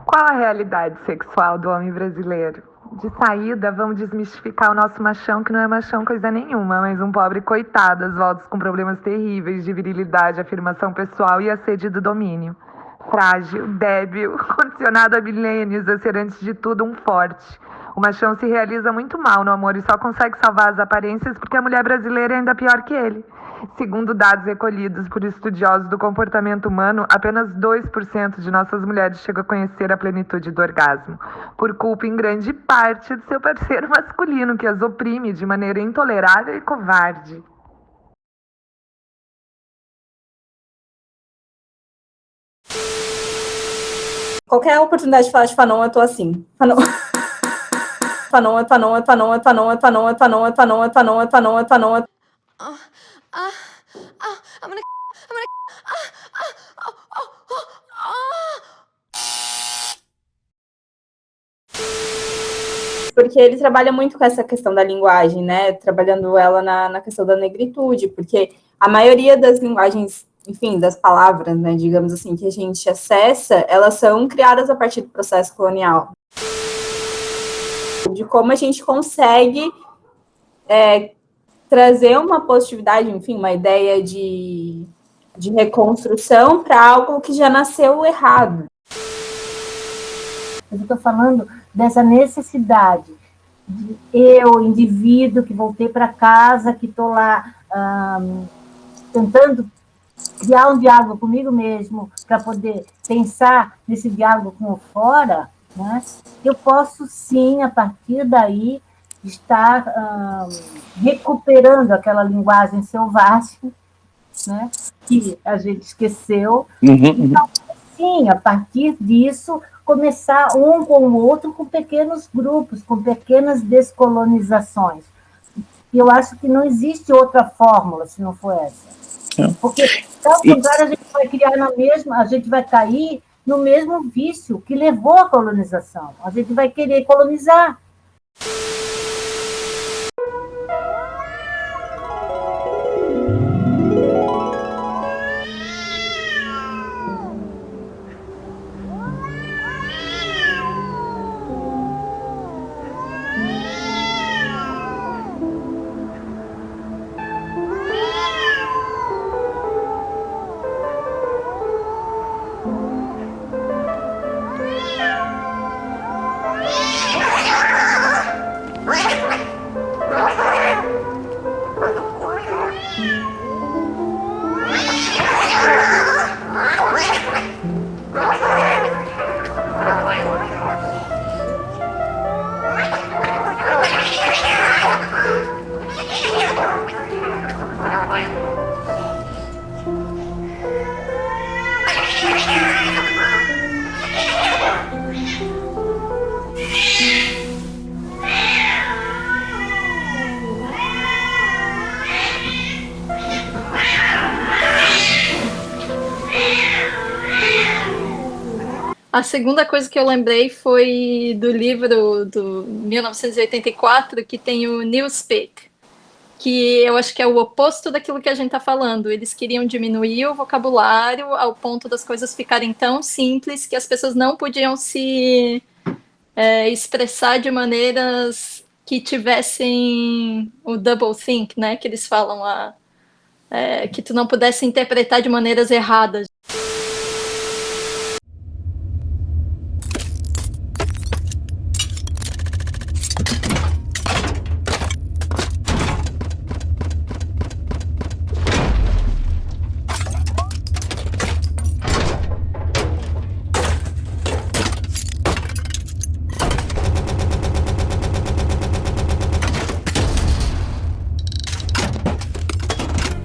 Qual a realidade sexual do homem brasileiro? De saída, vamos desmistificar o nosso machão, que não é machão coisa nenhuma, mas um pobre coitado, às voltas com problemas terríveis de virilidade, afirmação pessoal e a sede do domínio. Frágil, débil, condicionado a milênios a ser, antes de tudo, um forte. O machão se realiza muito mal no amor e só consegue salvar as aparências porque a mulher brasileira é ainda pior que ele. Segundo dados recolhidos por estudiosos do comportamento humano, apenas 2% de nossas mulheres chegam a conhecer a plenitude do orgasmo, por culpa em grande parte de seu parceiro masculino, que as oprime de maneira intolerável e covarde. Qualquer oportunidade de falar de Fanon, eu tô assim. Fanon. Fanon, Fanon, Fanon, Fanon, Fanon, Fanon, Fanon, Fanon, Fanon, Fanon. I'm gonna porque ele trabalha muito com essa questão da linguagem, né? Trabalhando ela na questão da negritude, porque a maioria das linguagens, enfim, das palavras, né, digamos assim, que a gente acessa, elas são criadas a partir do processo colonial. De como a gente consegue trazer uma positividade, enfim, uma ideia de reconstrução para algo que já nasceu errado. Eu estou falando dessa necessidade de eu, indivíduo, que voltei para casa, que estou lá tentando criar um diálogo comigo mesmo, para poder pensar nesse diálogo com o fora, né? Eu posso, sim, a partir daí, estar recuperando aquela linguagem selvagem, né? Que a gente esqueceu. Então, sim, a partir disso, começar um com o outro, com pequenos grupos, com pequenas descolonizações. E eu acho que não existe outra fórmula se não for essa. Porque, ao contrário, a gente vai criar a gente vai cair no mesmo vício que levou à colonização. A gente vai querer colonizar. A segunda coisa que eu lembrei foi do livro do 1984, que tem o Newspeak, que eu acho que é o oposto daquilo que a gente está falando. Eles queriam diminuir o vocabulário ao ponto das coisas ficarem tão simples que as pessoas não podiam se expressar de maneiras que tivessem o double think, né, que eles falam, que tu não pudesse interpretar de maneiras erradas.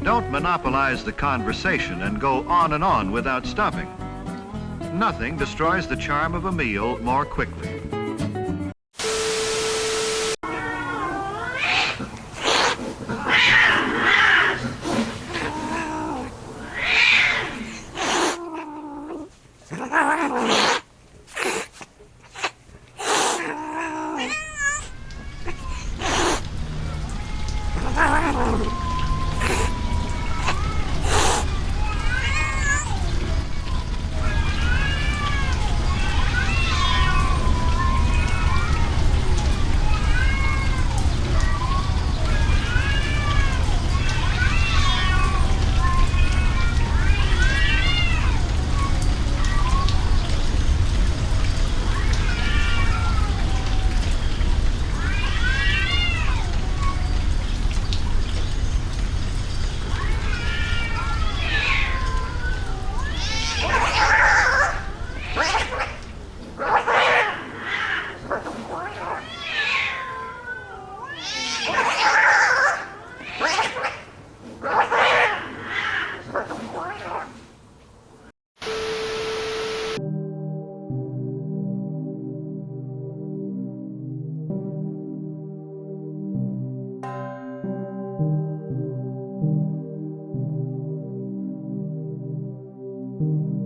Don't monopolize the conversation and go on and on without stopping. Nothing destroys the charm of a meal more quickly. Obrigada.